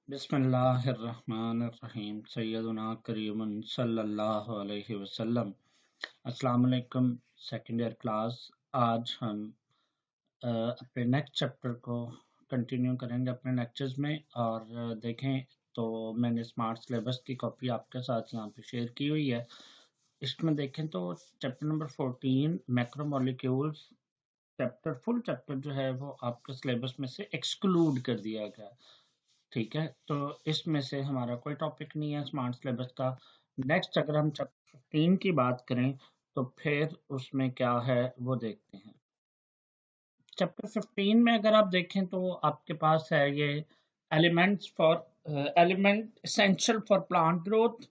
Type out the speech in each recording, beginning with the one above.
बिस्मिल्लाहिर्रहमानिर्रहीम सैयदुना करीमुन सल्लल्लाहु अलैहि वसल्लम। अस्सलाम वालेकुम सेकंड ईयर क्लास। आज हम अपने नेक्स्ट चैप्टर को कंटिन्यू करेंगे अपने लेक्चर्स में और देखें तो मैंने स्मार्ट सिलेबस की कॉपी आपके साथ यहाँ पे शेयर की हुई है। इसमें देखें तो chapter number 14 macromolecules full chapter जो है वो आपके सिलेबस में से एक्सक्लूड कर दिया गया। ठीक है, तो इसमें से हमारा कोई टॉपिक नहीं है स्मार्ट सिलेबस का। नेक्स्ट अगर हम चैप्टर 15 की बात करें तो फिर उसमें क्या है वो देखते हैं। चैप्टर 15 में अगर आप देखें तो आपके पास है ये element essential for plant growth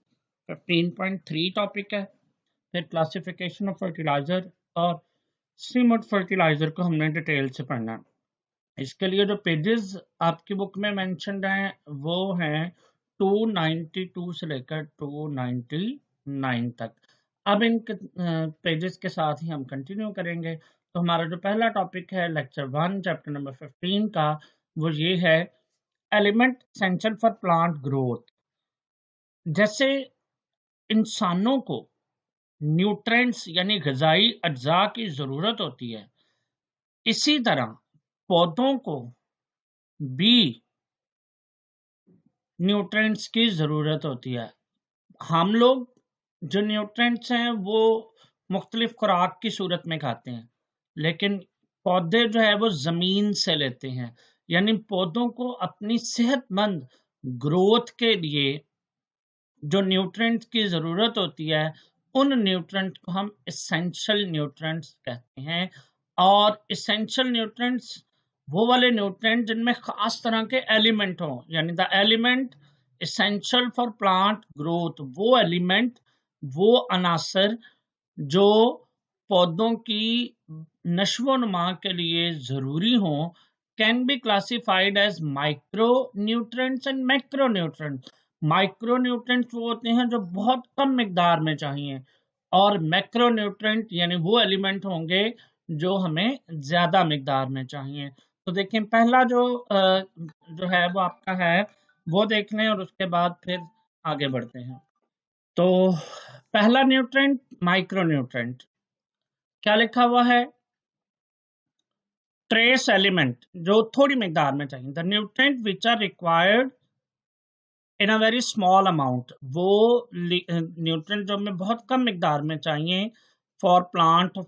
15.3 topic है। फिर क्लासिफिकेशन ऑफ फर्टिलाइजर और सीमट फर्टिलाइजर को हमने डिटेल से पढ़ना है। इसके लिए जो पेजेस आपकी बुक में मेंशन्ड हैं वो हैं 292 से लेकर 299 तक। अब इन पेजेस के साथ ही हम कंटिन्यू करेंगे। तो हमारा जो पहला टॉपिक है लेक्चर 1 चैप्टर नंबर 15 का वो ये है element essential for plant growth. जैसे इंसानों को न्यूट्रिएंट्स यानी ग़िज़ाई अज्जा की ज़रूरत होती है, इसी तरह पौधों को भी न्यूट्रिएंट्स की ज़रूरत होती है। हम लोग जो न्यूट्रिएंट्स हैं वो मुख्तलिफ खुराक की सूरत में खाते हैं, लेकिन पौधे जो है वो ज़मीन से लेते हैं। यानी पौधों को अपनी सेहतमंद ग्रोथ के लिए जो न्यूट्रिएंट्स की ज़रूरत होती है उन न्यूट्रिएंट्स को हम एसेंशियल न्यूट्रिएंट्स कहते हैं। और एसेंशियल न्यूट्रिएंट्स वो वाले न्यूट्रिएंट जिनमें खास तरह के एलिमेंट हों, यानी the element essential for plant growth, वो एलिमेंट वो अनासर जो पौधों की नश्व नुमा के लिए ज़रूरी हों can be classified as micro nutrients and macro nutrients. Micro nutrients वो होते हैं जो बहुत कम मिकदार में चाहिए, और मैक्रो न्यूट्रिएंट यानी वो एलिमेंट होंगे जो हमें ज़्यादा मिकदार में चाहिए। तो देखें पहला जो है वो आपका है वो देख लें और उसके बाद फिर आगे बढ़ते हैं। तो पहला न्यूट्रिएंट माइक्रो न्यूट्रिएंट क्या लिखा हुआ है? ट्रेस एलिमेंट जो थोड़ी मिकदार में चाहिए। The nutrient which are required in a very small amount, वो न्यूट्रिएंट जो हमें बहुत कम मिकदार में चाहिए for plant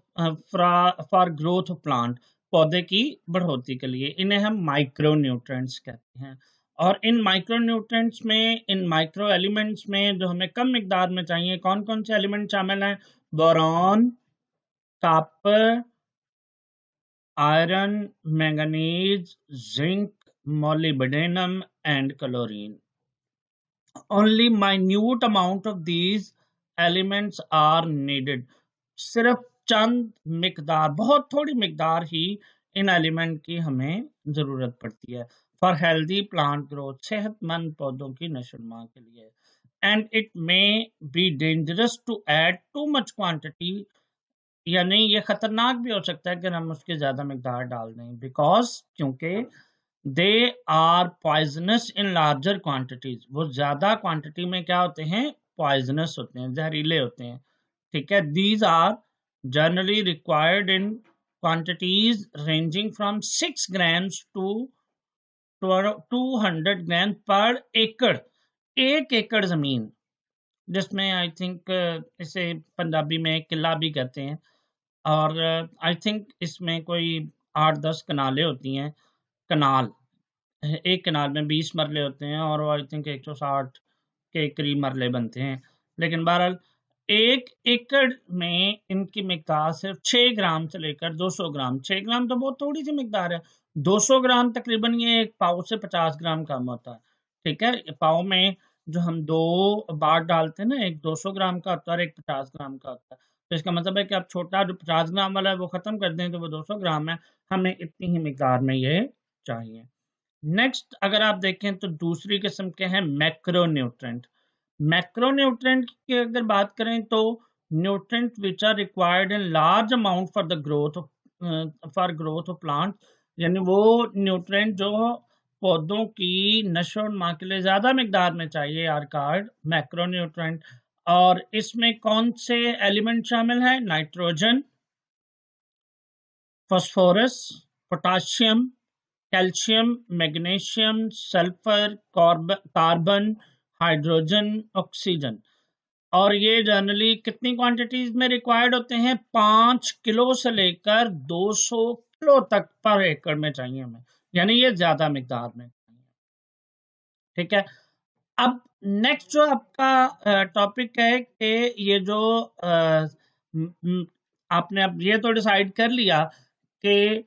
for growth of plant, पौधे की बढ़ोतरी के लिए, इन्हें हम माइक्रो न्यूट्रिएंट्स कहते हैं। और इन माइक्रो न्यूट्रिएंट्स में, इन माइक्रो एलिमेंट्स में जो हमें कम मिकदार में चाहिए, कौन कौन से एलिमेंट शामिल हैं? Boron, copper, iron, manganese, zinc, molybdenum and chlorine. Only minute amount of these elements are needed. सिर्फ चंद मिकदार, बहुत थोड़ी मिकदार ही इन एलिमेंट की हमें जरूरत पड़ती है फॉर हेल्दी प्लांट ग्रोथ, सेहतमंद पौधों की नशोनुमा के लिए। And it may be dangerous to add too much quantity, यानी ये खतरनाक भी हो सकता है कि हम उसकी ज्यादा मिकदार डाल दें, बिकॉज क्योंकि they are poisonous in larger quantities, वो ज्यादा क्वांटिटी में क्या होते हैं? पॉइजनस होते हैं, जहरीले होते हैं। ठीक है, these are generally required in quantities ranging from 6 grams to 200 gram per एकड़। 1 एकड़ जमीन, जिसमें आई थिंक इसे पंजाबी में किला भी कहते हैं, और आई थिंक इसमें कोई 8-10 कनालें होती हैं। कनाल, एक कनाल में 20 मरले होते हैं और आई थिंक 160 के करीब मरले बनते हैं। लेकिन बहरहाल 1 एकड़ में इनकी मिकदार सिर्फ 6 ग्राम से लेकर 200 ग्राम। 6 ग्राम तो बहुत थोड़ी सी मिकदार है। 200 ग्राम तकरीबन ये एक पाव से 50 ग्राम कम होता है। ठीक है, पाव में जो हम 2 बार डालते हैं ना, एक 200 ग्राम का होता है और एक 50 ग्राम का होता है। तो इसका मतलब है कि आप छोटा जो 50 ग्राम वाला है वो खत्म कर दें तो वो 200 ग्राम है, हमें इतनी ही मिकदार में ये चाहिए। नेक्स्ट अगर आप देखें तो दूसरी किस्म के हैं मैक्रोन्यूट्रेंट। मैक्रोन्यूट्रेंट की अगर बात करें तो nutrient which are required in large amount for growth of plant, यानी वो न्यूट्रेंट जो पौधों की नशोन्मा के लिए ज्यादा मिकदार में चाहिए आर कॉल्ड मैक्रोन्यूट्रेंट। और इसमें कौन से एलिमेंट शामिल है? Nitrogen, phosphorus, potassium, calcium, magnesium, sulphur, carbon, hydrogen, oxygen. और ये जनरली कितनी क्वांटिटीज में रिक्वायर्ड होते हैं? 5 किलो से लेकर 200 किलो तक पर एकड़ में चाहिए हमें, यानी ये ज्यादा मिकदार में। ठीक है, अब नेक्स्ट जो आपका टॉपिक है कि ये जो आपने अब ये तो डिसाइड कर लिया कि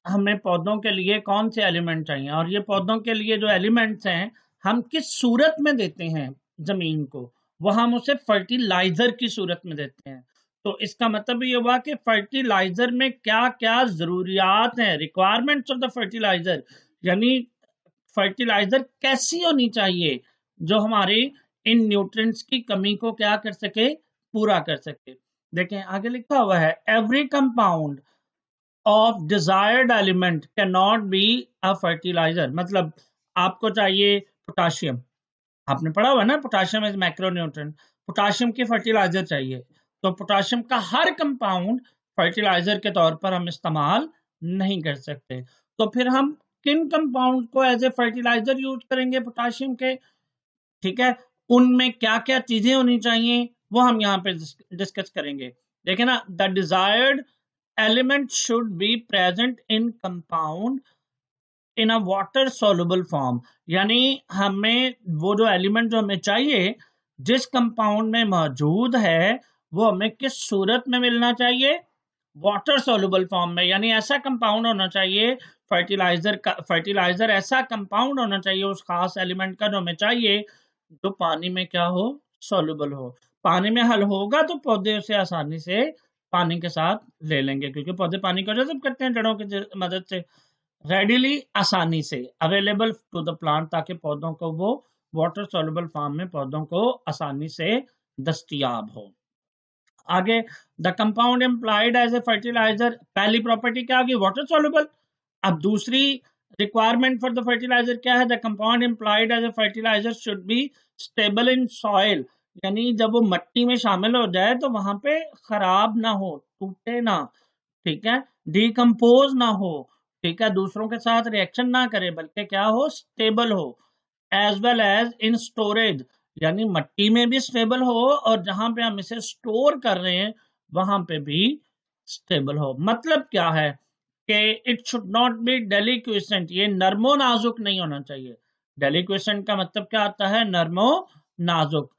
हमें पौधों के लिए कौन से एलिमेंट चाहिए, और ये पौधों के लिए जो एलिमेंट्स हैं हम किस सूरत में देते हैं जमीन को, वो हम उसे फर्टिलाइजर की सूरत में देते हैं। तो इसका मतलब ये हुआ कि फर्टिलाइजर में क्या क्या जरूरियात हैं, रिक्वायरमेंट्स ऑफ द फर्टिलाइजर, यानी फर्टिलाइजर कैसी होनी चाहिए जो हमारे इन न्यूट्रिएंट्स की कमी को क्या कर सके, पूरा कर सके। देखें आगे लिखा हुआ है, every compound of desired element can not be a fertilizer. मतलब आपको चाहिए पोटाशियम, आपने पढ़ा हुआ ना, पोटाशियम इज मैक्रोन्यूट्रिएंट, पोटाशियम की फर्टिलाइजर चाहिए, तो पोटाशियम का हर कंपाउंड फर्टिलाइजर के तौर पर हम इस्तेमाल नहीं कर सकते। तो फिर हम किन कंपाउंड को एज ए फर्टिलाइजर यूज करेंगे पोटाशियम के? ठीक है, उनमें क्या क्या चीजें होनी चाहिए वो हम यहाँ पे डिस्कस करेंगे। देखें ना, the desired element should be present in compound in a water soluble form, यानी हमें वो जो एलिमेंट जो हमें चाहिए जिस कंपाउंड में मौजूद है वो हमें किस सूरत में मिलना चाहिए? वाटर सोलुबल फॉर्म में, यानी ऐसा कंपाउंड होना चाहिए फर्टिलाइजर ऐसा कंपाउंड होना चाहिए उस खास एलिमेंट का जो हमें चाहिए जो पानी में क्या हो, सोलुबल हो। पानी में हल होगा तो पौधे उसे आसानी से पानी के साथ ले लेंगे, क्योंकि पौधे पानी को जज़ब करते हैं जड़ों की मदद से, रेडिली आसानी से अवेलेबल टू द प्लांट, ताकि पौधों को वो वाटर सोलुबल फॉर्म में पौधों को आसानी से दस्तयाब हो। आगे, the compound employed as a fertilizer, पहली प्रॉपर्टी क्या होगी? Water soluble. अब दूसरी रिक्वायरमेंट फॉर द फर्टिलाइजर क्या है? The compound employed as a fertilizer should be stable in soil, यानी जब वो मट्टी में शामिल हो जाए तो वहां पे खराब ना हो, टूटे ना, ठीक है, डिकम्पोज ना हो, ठीक है, दूसरों के साथ रिएक्शन ना करे, बल्कि क्या हो, स्टेबल हो। As well as in storage, यानी मट्टी में भी स्टेबल हो और जहां पे हम इसे स्टोर कर रहे हैं वहां पे भी स्टेबल हो। मतलब क्या है कि इट शुड नॉट बी डेलिक्विसेंट, ये नरमो नाजुक नहीं होना चाहिए। डेलिक्विसेंट का मतलब क्या आता है? नरमो नाजुक।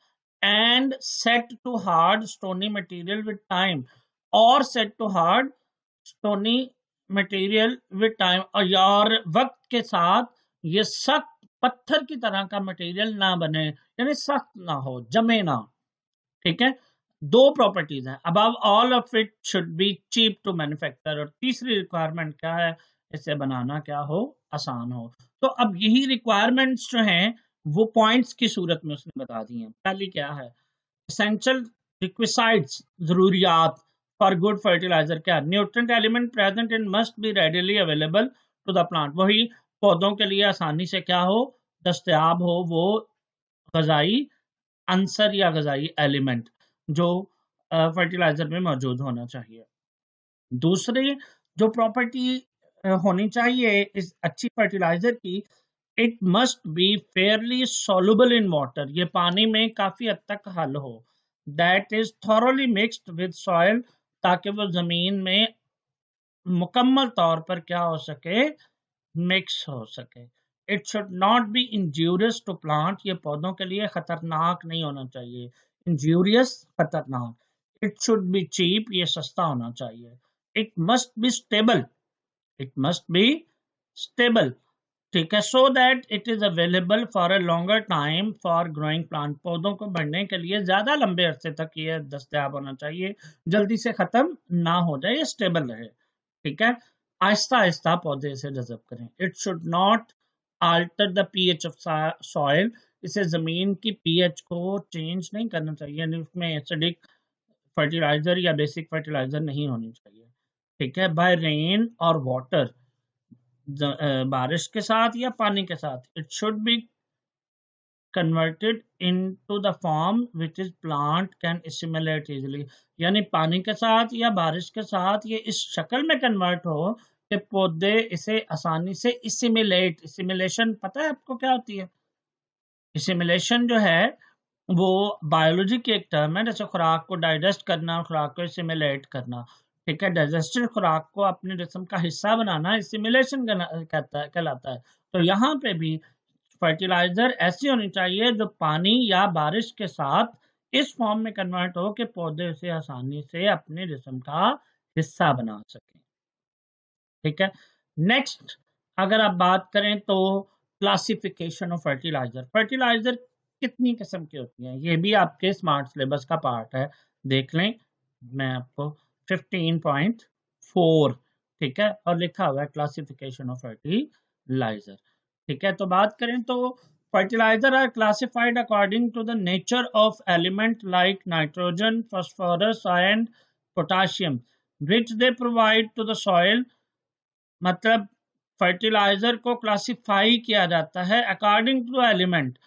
And set to hard stony material with time, और set to hard stony material with time, और वक्त के साथ ये सख्त पत्थर की तरह का मटेरियल ना बने, यानी सख्त ना हो, जमे ना। ठीक है, दो प्रॉपर्टीज हैं। Above all of it should be cheap to manufacture, और तीसरी रिक्वायरमेंट क्या है? इसे बनाना क्या हो, आसान हो। तो अब यही रिक्वायरमेंट्स जो हैं वो पॉइंट्स की सूरत में उसने बता दी हैं। पहली क्या है? एसेंशियल रिक्विसाइट्स, जरूरियात फॉर गुड फर्टिलाइजर क्या? Nutrient element present in must be readily available to the plant, वही पौधों के लिए आसानी से क्या हो, दस्तयाब हो वो गजाई अंसर या गजाई एलिमेंट जो फर्टिलाइजर में मौजूद होना चाहिए। दूसरी जो प्रॉपर्टी होनी चाहिए इस अच्छी फर्टिलाइजर की, it must be Fairlie soluble in water, ये पानी में काफी हद तक हल हो। That is thoroughly mixed with soil, ताकि वो जमीन में मुकम्मल तौर पर क्या हो सके, मिक्स हो सके। It should not be injurious to plant, ये पौधों के लिए खतरनाक नहीं होना चाहिए। इंजूरियस, खतरनाक। इट शुड बी चीप, ये सस्ता होना चाहिए। It must be stable, it must be stable, ठीक है, so that it is available for a longer time for growing plant, पौधों को बढ़ने के लिए ज्यादा लंबे अरसे तक ये दस्तयाब होना चाहिए, जल्दी से खत्म ना हो जाए, स्टेबल रहे। ठीक है, आहिस्ता आहिस्ता पौधे से जज़ब करें। It should not alter the pH of soil, इसे जमीन की पीएच को चेंज नहीं करना चाहिए, यानी उसमें एसिडिक फर्टिलाइजर या बेसिक फर्टिलाइजर नहीं होनी चाहिए। ठीक है, बाय रेन और वाटर, बारिश के साथ या पानी के साथ, it should be converted into the form which is plant can assimilate easily, यानी पानी के साथ या बारिश के साथ ये इस शक्ल में कन्वर्ट हो कि पौधे इसे आसानी से इसिमिलेशन पता है आपको क्या होती है? इसिमिलेशन जो है वो बायोलॉजी की एक टर्म है, जैसे खुराक को डाइजेस्ट करना, खुराक को इसिमिलेट करना, ठीक है। डाइजेस्टेड खुराक को अपने जिस्म का हिस्सा बनाना इसिमिलेशन कहलाता है। तो यहाँ पे भी फर्टिलाइजर ऐसी होनी चाहिए जो पानी या बारिश के साथ इस फॉर्म में कन्वर्ट हो कि पौधे उसे आसानी से अपने जिस्म का हिस्सा बना सकें, ठीक है। नेक्स्ट अगर आप बात करें तो क्लासिफिकेशन ऑफ फर्टिलाइजर, फर्टिलाइजर कितनी किस्म की होती हैं, ये भी आपके स्मार्ट सिलेबस का पार्ट है, देख लें। मैं आपको 15.4, ठीक है, और लिखा हुआ है क्लासिफिकेशन ऑफ फर्टिलाइजर, ठीक है। तो बात करें तो fertilizer are classified according to the nature of element like nitrogen, phosphorus and potassium which they provide to the soil, मतलब फर्टिलाइजर को क्लासिफाई किया जाता है अकॉर्डिंग टू एलिमेंट,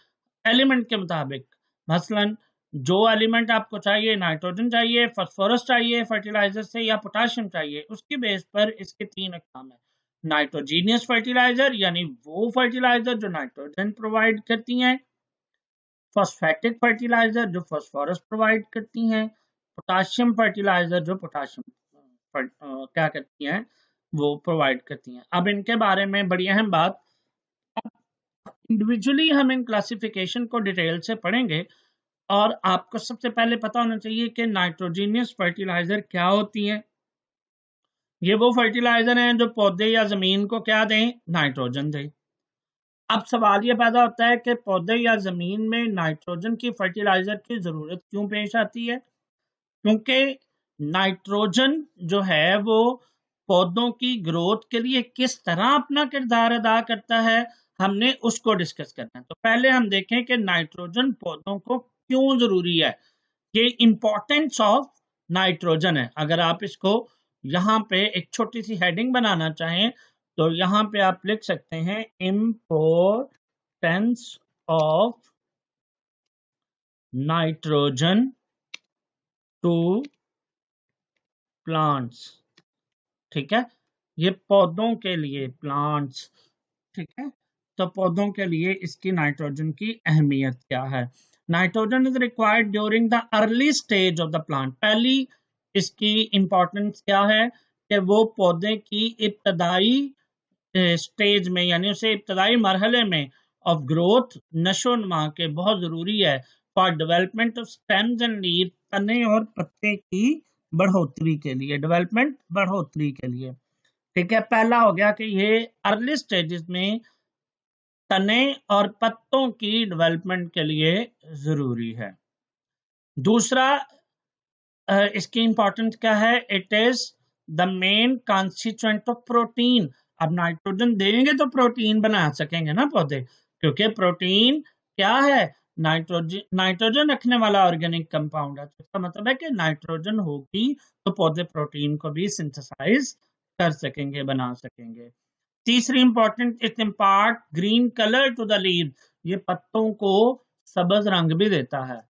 एलिमेंट के मुताबिक। मसलन जो एलिमेंट आपको चाहिए, नाइट्रोजन चाहिए, फास्फोरस चाहिए फर्टिलाइजर से, या पोटाशियम चाहिए, उसके बेस पर इसके तीन अकसाम है। नाइट्रोजीनियस फर्टिलाइजर यानी वो फर्टिलाइजर जो नाइट्रोजन प्रोवाइड करती हैं, फॉस्फेटिक फर्टिलाइजर जो फास्फोरस प्रोवाइड करती हैं, पोटाशियम फर्टिलाइजर जो पोटाशियम क्या करती हैं, वो प्रोवाइड करती हैं। अब इनके बारे में बड़ी अहम बात, इंडिविजुअली हम इन क्लासिफिकेशन को डिटेल से पढ़ेंगे, और आपको सबसे पहले पता होना चाहिए कि नाइट्रोजीनियस फर्टिलाइजर क्या होती हैं। ये वो फर्टिलाइजर हैं जो पौधे या जमीन को क्या दें, नाइट्रोजन दें। अब सवाल ये पैदा होता है कि पौधे या जमीन में नाइट्रोजन की फर्टिलाइजर की जरूरत क्यों पेश आती है? क्योंकि नाइट्रोजन जो है वो पौधों की ग्रोथ के लिए किस तरह अपना किरदार अदा करता है, हमने उसको डिस्कस करना है। तो पहले हम देखें कि नाइट्रोजन पौधों को क्यों जरूरी है, ये इंपॉर्टेंस ऑफ नाइट्रोजन है। अगर आप इसको यहाँ पे एक छोटी सी हेडिंग बनाना चाहें तो यहाँ पे आप लिख सकते हैं importance of nitrogen to plants, ठीक है, ये पौधों के लिए, प्लांट्स, ठीक है। तो पौधों के लिए इसकी नाइट्रोजन की अहमियत क्या है? Nitrogen is required during the early stage of the plant, पहली इसकी इंपॉर्टेंस क्या है कि वो पौधे की इब्तदाई स्टेज में, यानी उसे इब्तदाई मरहले में ऑफ ग्रोथ, नशो नमा के बहुत जरूरी है, for development of stems and leave, तने और पत्ते की बढ़ोतरी के लिए, डेवलपमेंट बढ़ोतरी के लिए, ठीक है। पहला हो गया कि ये अर्ली स्टेजेस में तने और पत्तों की डेवलपमेंट के लिए जरूरी है। दूसरा इसकी इंपॉर्टेंस क्या है, it is the main constituent of protein. अब नाइट्रोजन देंगे तो प्रोटीन बना सकेंगे ना पौधे, क्योंकि प्रोटीन क्या है, नाइट्रोजन रखने वाला ऑर्गेनिक कंपाउंड है। तो इसका मतलब है कि नाइट्रोजन होगी तो पौधे प्रोटीन को भी सिंथेसाइज कर सकेंगे, बना सकेंगे। तीसरी important, it impart green colour to the leave, ये पत्तों को सब्ज रंग भी देता है।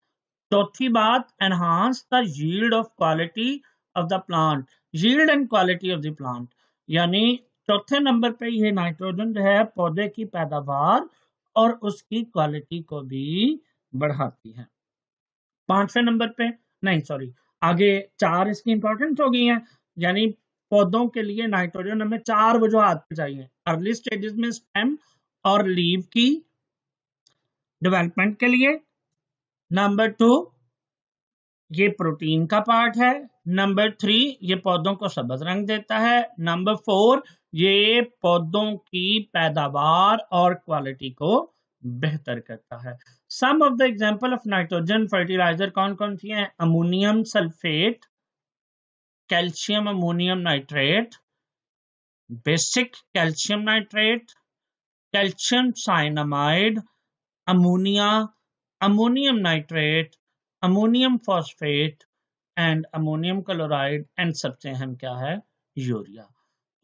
चौथी बात, enhance the yield of quality of the plant, yield and quality of the plant, यानी चौथे नंबर पे ये नाइट्रोजन जो है पौधे की पैदावार और उसकी क्वालिटी को भी बढ़ाती है। पांचवें नंबर पे, नहीं सॉरी, आगे चार इसकी इंपॉर्टेंस हो गई है, यानी पौधों के लिए नाइट्रोजन हमें चार वजूहात पे चाहिए। अर्ली स्टेजेस में स्टेम और लीव की डेवलपमेंट के लिए, नंबर 2 ये प्रोटीन का पार्ट है, नंबर 3 ये पौधों को सब्ज रंग देता है, नंबर 4 ये पौधों की पैदावार और क्वालिटी को बेहतर करता है। Some of the example of nitrogen fertilizer कौन कौन सी हैं? Ammonium sulphate, calcium ammonium nitrate, basic calcium nitrate, calcium cyanamide, ammonia, ammonium nitrate, ammonium phosphate and ammonium chloride, and सबसे अहम क्या है, यूरिया।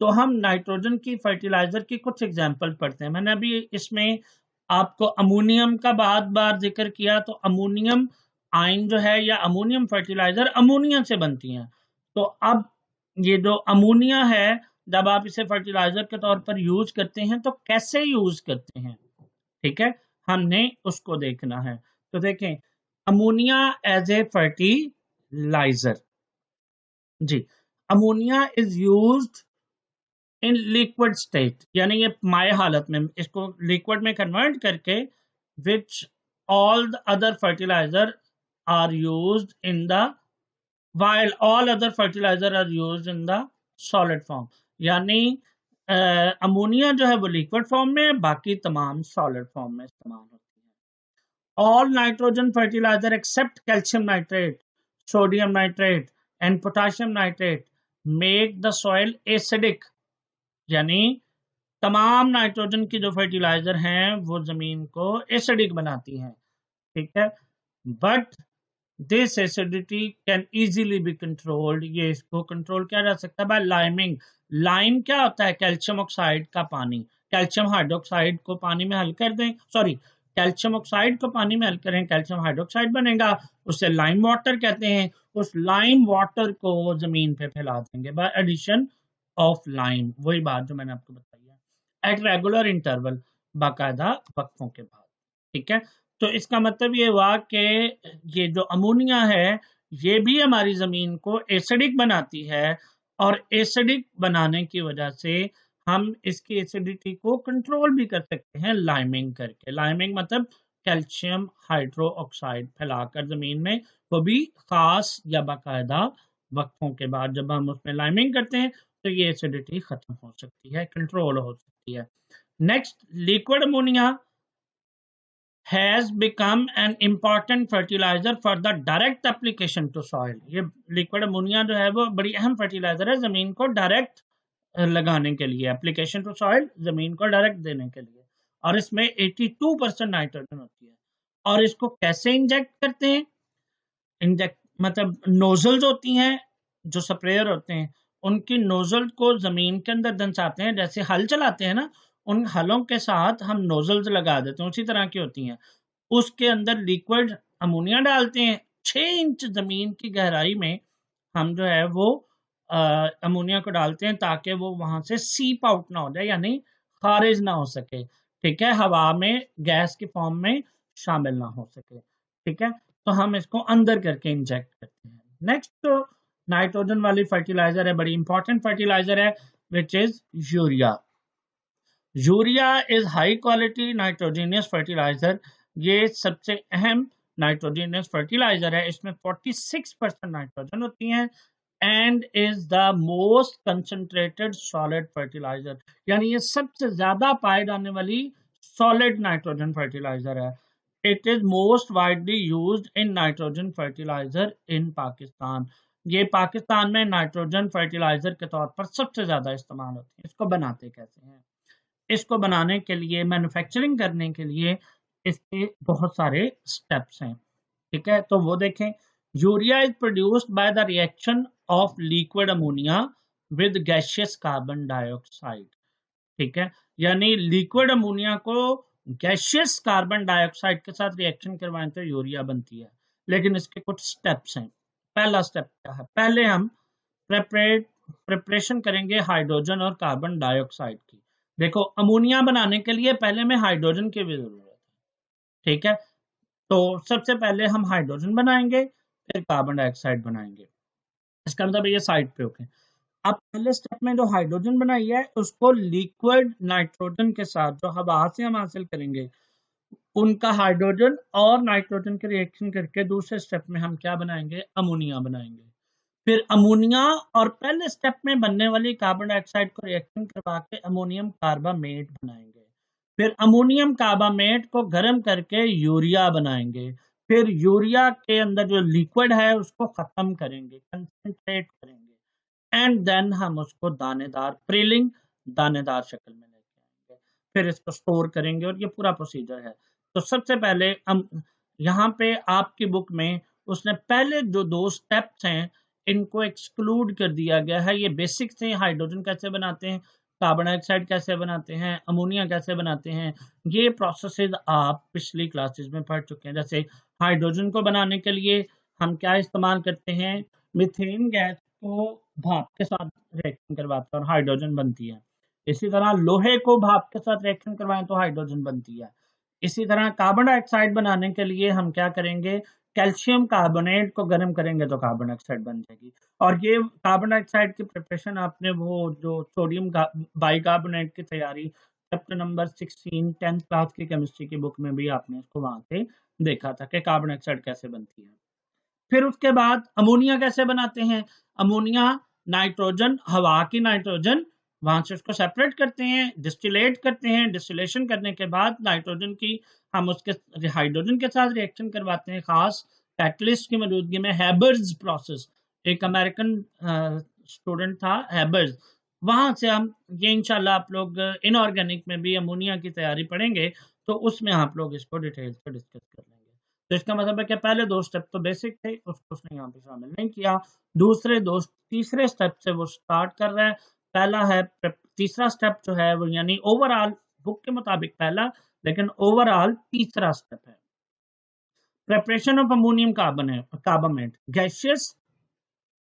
तो हम नाइट्रोजन की फर्टिलाइजर की कुछ एग्जांपल पढ़ते हैं। मैंने अभी इसमें आपको अमोनियम का बार बार जिक्र किया, तो अमोनियम आयन जो है या अमोनियम फर्टिलाइजर अमोनिया से बनती हैं। तो अब ये जो अमोनिया है, जब आप इसे फर्टिलाइजर के तौर पर यूज करते हैं तो कैसे यूज करते हैं, ठीक है, हमने उसको देखना है। तो देखें, अमोनिया एज ए फर्टिलाइजर, जी, ammonia is used in liquid state, यानी ये माय हालत में, इसको लिक्विड में कन्वर्ट करके, which all the other fertilizer are used in the, while all other fertilizer are used in the solid form, यानी ammonia जो है वो लिक्विड फॉर्म में, बाकी तमाम सॉलिड फॉर्म में इस्तेमाल होती है। All nitrogen fertilizer except calcium nitrate, sodium nitrate and potassium nitrate make the soil acidic, यानी तमाम नाइट्रोजन की जो फर्टिलाइजर हैं वो जमीन को एसिडिक बनाती हैं, ठीक है। But this acidity can easily be controlled, ये इसको कंट्रोल किया जा सकता है बाय लाइमिंग। लाइम क्या होता है? कैल्शियम ऑक्साइड का पानी, कैल्शियम हाइड्रोक्साइड को पानी में हल कर दें, सॉरी, कैल्शियम ऑक्साइड को पानी में हल करें, कैल्शियम हाइड्रोक्साइड बनेगा, उसे लाइम वाटर कहते हैं। उस लाइम वाटर को जमीन पे फैला देंगे बाय एडिशन ऑफ लाइम, वही बात जो मैंने आपको बताई है, एट रेगुलर इंटरवल, बाकायदा वक्फों के बाद, ठीक है। तो इसका मतलब ये हुआ कि ये जो अमोनिया है ये भी हमारी जमीन को एसिडिक बनाती है, और एसिडिक बनाने की वजह से हम इसकी एसिडिटी को कंट्रोल भी कर सकते हैं लाइमिंग करके। लाइमिंग मतलब कैल्शियम हाइड्रो ऑक्साइड फैलाकर जमीन में, वो भी खास या बाकायदा वक्फों के बाद जब हम उसमें लाइमिंग करते हैं तो ये एसिडिटी खत्म हो सकती है, कंट्रोल हो सकती है। Next, liquid ammonia has become an important fertilizer for the direct application to soil। ये लिक्विड अमोनिया जो है वो बड़ी अहम फर्टिलाइजर है जमीन को डायरेक्ट लगाने के लिए, एप्लीकेशन टू सॉइल, जमीन को डायरेक्ट देने के लिए, और इसमें 82% नाइट्रोजन होती है। और इसको कैसे इंजेक्ट करते हैं? इंजेक्ट मतलब नोजल्स होती हैं जो स्प्रेयर होते हैं, उनकी नोजल को जमीन के अंदर दंसाते हैं, जैसे हल चलाते हैं ना, उन हलों के साथ हम नोजल्स लगा देते हैं, उसी तरह की होती हैं। उसके अंदर लिक्विड अमोनिया डालते हैं, 6 इंच जमीन की गहराई में हम जो है वो अमोनिया को डालते हैं, ताकि वो वहां से सीप आउट ना हो जाए, यानी खारिज ना हो सके, ठीक है, हवा में गैस की फॉर्म में शामिल ना हो सके, ठीक है। तो हम इसको अंदर करके इंजेक्ट करते हैं। नेक्स्ट तो नाइट्रोजन वाली फर्टिलाइजर है, बड़ी इंपॉर्टेंट फर्टिलाइजर है, which is urea. Urea is high quality nitrogenous fertilizer, ये सबसे अहम नाइट्रोजीनियस फर्टिलाइजर है, इसमें 46% नाइट्रोजन होती है, and is the most concentrated solid fertilizer, यानी ये सबसे ज्यादा पाए जाने वाली सॉलिड नाइट्रोजन फर्टिलाइजर है। It is most widely used in nitrogen fertilizer in Pakistan, ये पाकिस्तान में नाइट्रोजन फर्टिलाइजर के तौर पर सबसे ज्यादा इस्तेमाल होती है। इसको बनाते कैसे हैं? इसको बनाने के लिए, मैन्युफैक्चरिंग करने के लिए इसके बहुत सारे स्टेप्स हैं, ठीक है। तो वो देखें, urea is produced by the reaction of liquid ammonia with gaseous carbon dioxide, ठीक है, यानी लिक्विड अमोनिया को गैसियस कार्बन डाइऑक्साइड के साथ रिएक्शन करवाएं तो यूरिया बनती है। लेकिन इसके कुछ स्टेप्स हैं। पहला स्टेप क्या है? पहले हम प्रिपरेशन करेंगे हाइड्रोजन और कार्बन डाइऑक्साइड की। देखो, अमोनिया बनाने के लिए पहले में हाइड्रोजन की भी जरूरत है, ठीक है। तो सबसे पहले हम हाइड्रोजन बनाएंगे, फिर कार्बन डाइऑक्साइड बनाएंगे, इसका मतलब ये साइड पे ओके। अब पहले स्टेप में जो हाइड्रोजन बनाई है उसको लिक्विड नाइट्रोजन के साथ जो हवा से हम हासिल करेंगे, उनका हाइड्रोजन और नाइट्रोजन के रिएक्शन करके दूसरे स्टेप में हम क्या बनाएंगे? अमोनिया बनाएंगे। फिर अमोनिया और पहले स्टेप में बनने वाली कार्बन डाइऑक्साइड को रिएक्शन करवा के अमोनियम कार्बामेट बनाएंगे। फिर अमोनियम कार्बामेट को गर्म करके यूरिया बनाएंगे। फिर यूरिया के अंदर जो लिक्विड है उसको खत्म करेंगे, कंसंट्रेट करेंगे, एंड देन हम उसको दानेदार प्रीलिंग, दानेदार शक्ल में लेके आएंगे, फिर इसको स्टोर करेंगे, और ये पूरा प्रोसीजर है। तो सबसे पहले हम यहाँ पे आपकी बुक में उसने पहले जो 2 स्टेप्स हैं इनको एक्सक्लूड कर दिया गया है। ये बेसिक थे, हाइड्रोजन कैसे बनाते हैं, कार्बन डाइऑक्साइड कैसे बनाते हैं, अमोनिया कैसे बनाते हैं, ये प्रोसेसेस आप पिछली क्लासेस में पढ़ चुके हैं। जैसे हाइड्रोजन को बनाने के लिए हम क्या इस्तेमाल करते हैं, मीथेन गैस को भाप के साथ रिएक्शन करवाते हैं और हाइड्रोजन बनती है। इसी तरह लोहे को भाप के साथ रिएक्शन करवाएं तो हाइड्रोजन बनती है। इसी तरह कार्बन डाइऑक्साइड बनाने के लिए हम क्या करेंगे, कैल्शियम कार्बोनेट को गर्म करेंगे तो कार्बन डाइऑक्साइड बन जाएगी। और ये कार्बन डाइऑक्साइड की प्रिपरेशन आपने वो जो सोडियम बाइकार्बोनेट की तैयारी चैप्टर नंबर 16 10th क्लास की केमिस्ट्री की बुक में भी आपने इसको वहां से देखा था कि कार्बन डाइऑक्साइड कैसे बनती है। फिर उसके बाद अमोनिया कैसे बनाते हैं, अमोनिया नाइट्रोजन, हवा की नाइट्रोजन, वहां से उसको सेपरेट करते हैं, डिस्टिलेट करते हैं, डिस्टिलेशन करने के बाद नाइट्रोजन की हम उसके हाइड्रोजन के साथ रिएक्शन करवाते हैं, खास कैटलिस्ट की मौजूदगी में, हैबर्स प्रोसेस, एक अमेरिकन स्टूडेंट था हैबर्स, वहां से हम ये इंशाल्लाह आप लोग इनऑर्गेनिक में भी अमोनिया की तैयारी पढ़ेंगे तो उसमें आप लोग इसको डिटेल से डिस्कस कर लेंगे। तो इसका मतलब है कि पहले दो स्टेप तो बेसिक थे, उसको उसने यहाँ पे शामिल नहीं किया, दूसरे दो तीसरे स्टेप से वो स्टार्ट कर रहा है। पहला है तीसरा स्टेप जो है वो यानी ओवरऑल बुक के मुताबिक पहला, लेकिन ओवरऑल तीसरा स्टेप है preparation of ammonium carbonate. Gaseous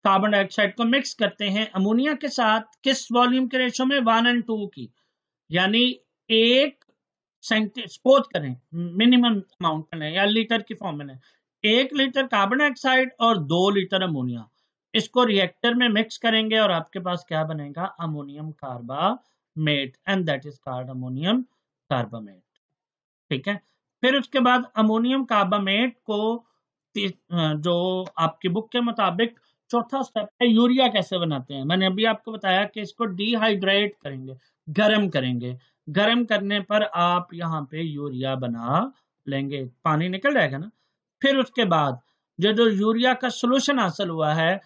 carbon dioxide को मिक्स करते हैं अमोनिया के साथ, किस वॉल्यूम के रेशो में, 1 और 2 की, यानी एक सपोज करें मिनिमम अमाउंट में या लीटर की फॉर्म में 1 लीटर कार्बन डाइऑक्साइड और 2 लीटर अमोनिया, इसको रिएक्टर में मिक्स करेंगे और आपके पास क्या बनेगा, ammonium carbamate, and that is called ammonium carbamate. ठीक है, फिर उसके बाद अमोनियम कार्बामेट को जो आपकी बुक के मुताबिक चौथा स्टेप है यूरिया कैसे बनाते हैं। मैंने अभी आपको बताया कि इसको डिहाइड्रेट करेंगे, गर्म करेंगे, गर्म करने पर आप यहाँ पे यूरिया बना लेंगे, पानी निकल जाएगा ना। फिर उसके बाद जो यूरिया का सोल्यूशन हासिल हुआ है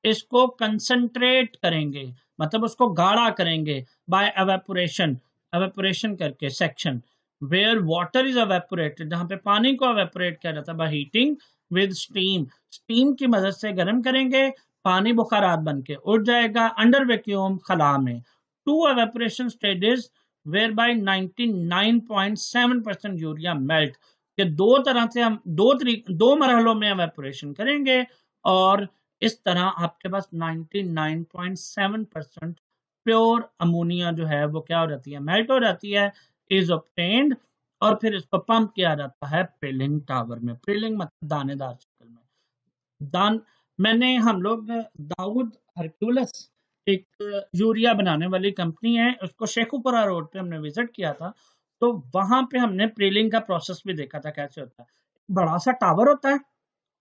इसको कंसंट्रेट करेंगे, मतलब उसको गाढ़ा करेंगे बाय एवेपोरेशन, एवेपोरेशन करके section, where water is evaporated, जहां पे पानी को एवेपोरेट किया जाता है by heating with steam, steam की मदद से गर्म करेंगे, पानी बुखारात बन के उड़ जाएगा अंडर वैक्यूम खला में, two evaporation stages where by 99.7% urea melt, कि दो तरह से हम दो मरहलों में एवेपोरेशन करेंगे और इस तरह आपके पास 99.7% प्योर अमोनिया जो है वो क्या हो जाती है, मेल्ट हो जाती है, इज ऑब्टेन्ड, और फिर इसको पंप किया जाता है प्रिलिंग टावर में। प्रिलिंग मतलब दानेदार शक्ल में दान। मैंने हम लोग दाऊद हरक्यूलस एक यूरिया बनाने वाली कंपनी है, उसको शेखुपुरा रोड पे हमने विजिट किया था, तो वहां पे हमने प्रीलिंग का प्रोसेस भी देखा था कैसे होता है। बड़ा सा टावर होता है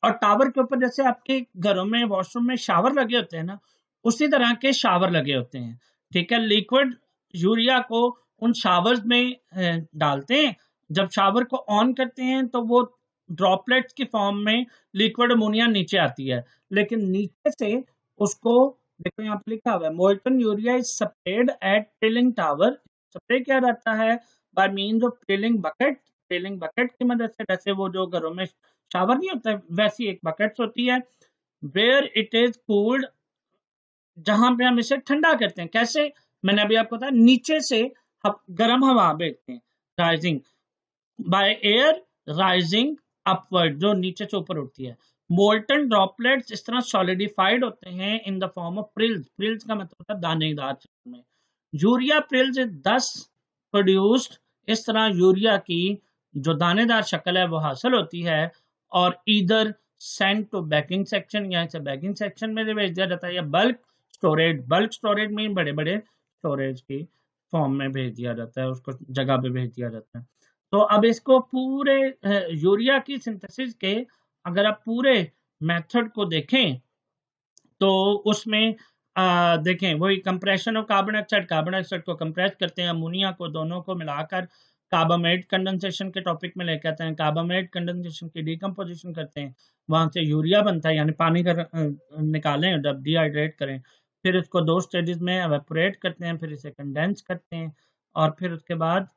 और टावर के ऊपर जैसे आपके घरों में वॉशरूम में शावर लगे होते हैं ना, उसी तरह के शावर लगे होते हैं। ठीक है, लिक्विड यूरिया को उन शावर्स में डालते हैं, जब शावर को ऑन करते हैं तो वो ड्रॉपलेट्स की फॉर्म में लिक्विड अमोनिया नीचे आती है, लेकिन नीचे से उसको देखो यहाँ पे लिखा हुआ है molten urea is spread at prilling tower, spray किया जाता है by means of prilling bucket, prilling bucket की मदद से, जैसे वो जो घरों में शावर नहीं होता है वैसी एक बकेट होती है, वेयर इट इज कूल्ड, जहां पे हम इसे ठंडा करते हैं। कैसे, मैंने अभी आपको बताया नीचे से गर्म हवा भेजते हैं, rising by air rising upward, जो नीचे से ऊपर उठती है। मोल्टन ड्रॉपलेट्स इस तरह सॉलिडिफाइड होते हैं in the form of Grylls, Grylls का मतलब होता है दानेदार शक्ल में। यूरिया प्रिल्स इज दस प्रोड्यूस्ड, इस तरह यूरिया की जो दानेदार शक्ल है वो हासिल होती है, और इधर सेंट टू बैगिंग सेक्शन, यहाँ से बैगिंग सेक्शन में भेज दिया जाता है, या बल्क स्टोरेज, बल्क स्टोरेज में बड़े बड़े स्टोरेज की फॉर्म में भेज दिया जाता है, उसको जगह पे भेज दिया जाता है। तो अब इसको पूरे यूरिया की सिंथेसिस के अगर आप पूरे मेथड को देखें तो उसमें देखें वही compression of carbon dioxide, carbon dioxide को कंप्रेस करते हैं, अमोनिया को दोनों को मिलाकर कार्बामेट कंडेंसेशन के टॉपिक में लेकर आते हैं, कार्बामेट कंडेंसेशन की डिकम्पोजिशन करते हैं, वहां से यूरिया बनता है, यानी पानी का निकालें जब डिहाइड्रेट करें, फिर इसको दो स्टेजेस में एवेपोरेट करते हैं, फिर इसे कंडेंस करते हैं, और फिर उसके बाद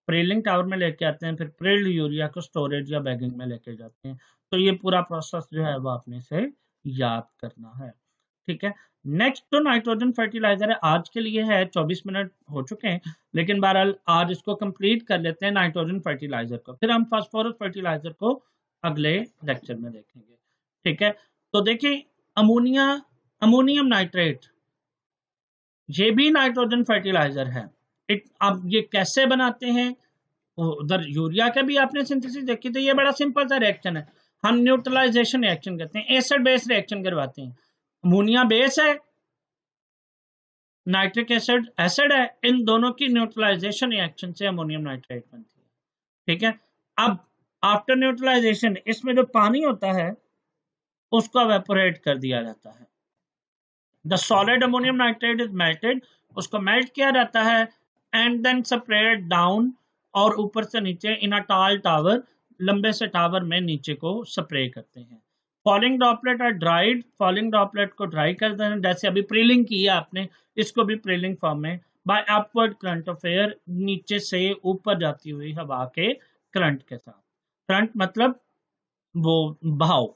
प्रिलिंग टावर में लेके आते हैं, फिर प्रिल्ड यूरिया को स्टोरेज या बैगिंग में लेके जाते हैं। तो ये पूरा प्रोसेस जो है वो आपने से याद करना है। ठीक है। नेक्स्ट तो नाइट्रोजन फर्टिलाइजर है, आज के लिए है 24 मिनट हो चुके हैं, लेकिन बहरहाल आज इसको कंप्लीट कर लेते हैं नाइट्रोजन फर्टिलाइजर को, फिर हम फास्फोरस फर्टिलाइजर को अगले लेक्चर में देखेंगे। ठीक है, तो देखिए अमोनिया, अमोनियम नाइट्रेट, ये भी नाइट्रोजन फर्टिलाइजर है। अब ये कैसे बनाते हैं, उधर यूरिया का भी आपने सिंथेसिस देखी, तो ये बड़ा सिंपल सा रिएक्शन है, हम न्यूट्रलाइजेशन रिएक्शन कहते हैं, एसिड बेस रिएक्शन करवाते हैं। अमोनिया बेस है, नाइट्रिक एसिड एसिड है, इन दोनों की न्यूट्रलाइजेशन रिएक्शन से अमोनियम नाइट्रेट बनती है। ठीक है, अब आफ्टर न्यूट्रलाइजेशन इसमें जो पानी होता है उसको एवेपोरेट कर दिया जाता है। The solid ammonium nitrate is melted, उसको मेल्ट किया जाता है एंड देन सेपरेट डाउन, और ऊपर से नीचे इन अ टॉल टावर, लंबे से टावर में नीचे को स्प्रे करते हैं। Falling droplet are dried, falling droplet को ड्राई कर देते हैं, जैसे अभी प्रीलिंग की है आपने, इसको भी प्रीलिंग फॉर्म में by upward current of air, नीचे से ऊपर जाती हुई हवा के करंट के साथ, करंट मतलब वो बहाव।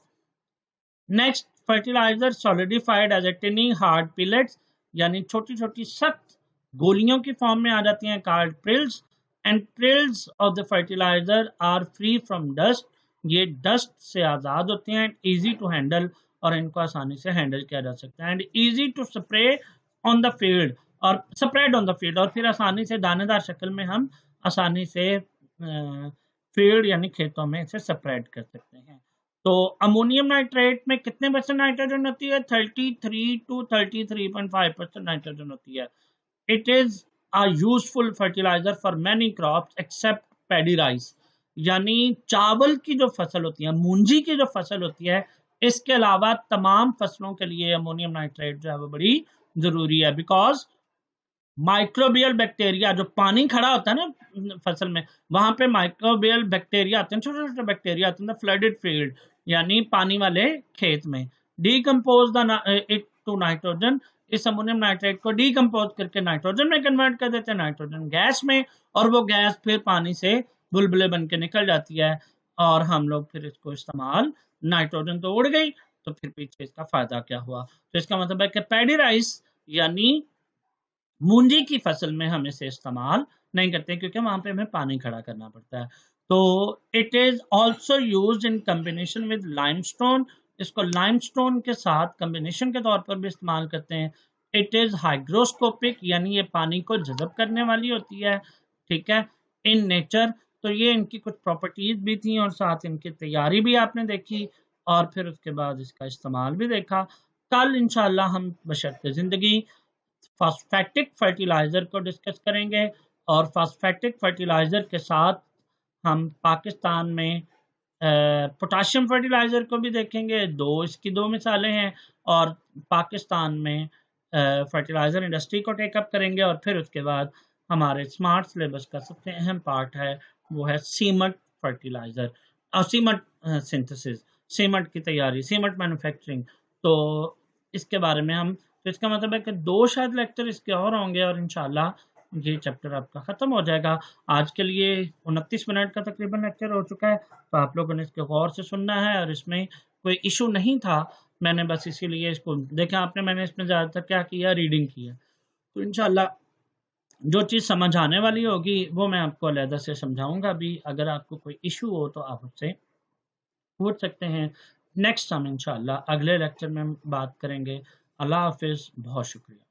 Next, fertilizer solidified as a tiny hard pellets, यानी छोटी छोटी सख्त गोलियों की फॉर्म में आ जाती हैं, hard prills, and prills of the fertilizer are free from dust, ये डस्ट से आज़ाद होते हैं, इजी टू हैंडल, और इनको आसानी से हैंडल किया जा सकता है, and easy to spray on the field, और स्प्रेड ऑन द फील्ड, और फिर आसानी से दानेदार शक्ल में हम आसानी से फील्ड यानी खेतों में इसे स्प्रेड कर सकते हैं। तो अमोनियम नाइट्रेट में कितने परसेंट नाइट्रोजन होती है, 33 to 33.5% नाइट्रोजन होती है। It is a useful fertilizer for many crops except paddy rice, यानी चावल की जो फसल होती है, मूंजी की जो फसल होती है, इसके अलावा तमाम फसलों के लिए अमोनियम नाइट्रेट जो है वो बड़ी जरूरी है, बिकॉज माइक्रोबियल बैक्टीरिया, जो पानी खड़ा होता है ना फसल में, वहां पे माइक्रोबियल बैक्टीरिया आते हैं, छोटे छोटे बैक्टीरिया आते हैं फ्लडेड फील्ड, यानी पानी वाले खेत में, डीकम्पोज इट टू नाइट्रोजन, इस अमोनियम नाइट्रेट को डीकम्पोज करके नाइट्रोजन में कन्वर्ट कर देते हैं, नाइट्रोजन गैस में, और वो गैस फिर पानी से बुलबुले बन के निकल जाती है, और हम लोग फिर इसको इस्तेमाल, नाइट्रोजन तो उड़ गई, तो फिर पीछे इसका फायदा क्या हुआ। तो इसका मतलब है कि पैडी राइस यानी मूंजी की फसल में हम इसे इस्तेमाल नहीं करते, क्योंकि वहां पे हमें पानी खड़ा करना पड़ता है। तो it is also use in combination with limestone, इसको लाइमस्टोन के साथ कम्बिनेशन के तौर पर भी इस्तेमाल करते हैं। इट इज हाइग्रोस्कोपिक, यानी ये पानी को जज़ब करने वाली होती है। ठीक है, इन नेचर, तो ये इनकी कुछ प्रॉपर्टीज भी थी, और साथ इनकी तैयारी भी आपने देखी, और फिर उसके बाद इसका इस्तेमाल भी देखा। कल इंशाल्लाह हम बशर्ते जिंदगी फॉस्फेटिक फर्टिलाइजर को डिस्कस करेंगे, और फॉस्फेटिक फर्टिलाइजर के साथ हम पाकिस्तान में पोटाशियम फर्टिलाइजर को भी देखेंगे, इसकी दो मिसालें हैं, और पाकिस्तान में फर्टिलाइजर इंडस्ट्री को टेकअप करेंगे, और फिर उसके बाद हमारे स्मार्ट सिलेबस का सबसे अहम पार्ट है वो है सीमट फर्टिलाइजर, और सीमट सिंथेसिस, सीमट की तैयारी, सीमट मैन्युफैक्चरिंग। तो इसके बारे में हम, तो इसका मतलब है कि 2 शायद लेक्चर इसके और होंगे, और इंशाल्लाह ये चैप्टर आपका ख़त्म हो जाएगा। आज के लिए 29 मिनट का तकरीबन लेक्चर हो चुका है, तो आप लोगों ने इसके गौर से सुनना है, और इसमें कोई इशू नहीं था, मैंने बस इसीलिए इसको देखा आपने, मैंने इसमें ज़्यादातर क्या किया, रीडिंग की है। तो इंशाल्लाह जो चीज़ समझ आने वाली होगी वो मैं आपको अलहदा से समझाऊंगा भी, अगर आपको कोई इशू हो तो आप मुझसे पूछ सकते हैं। नेक्स्ट हम इंशाल्लाह अगले लेक्चर में बात करेंगे। अल्लाह हाफिज़, बहुत शुक्रिया।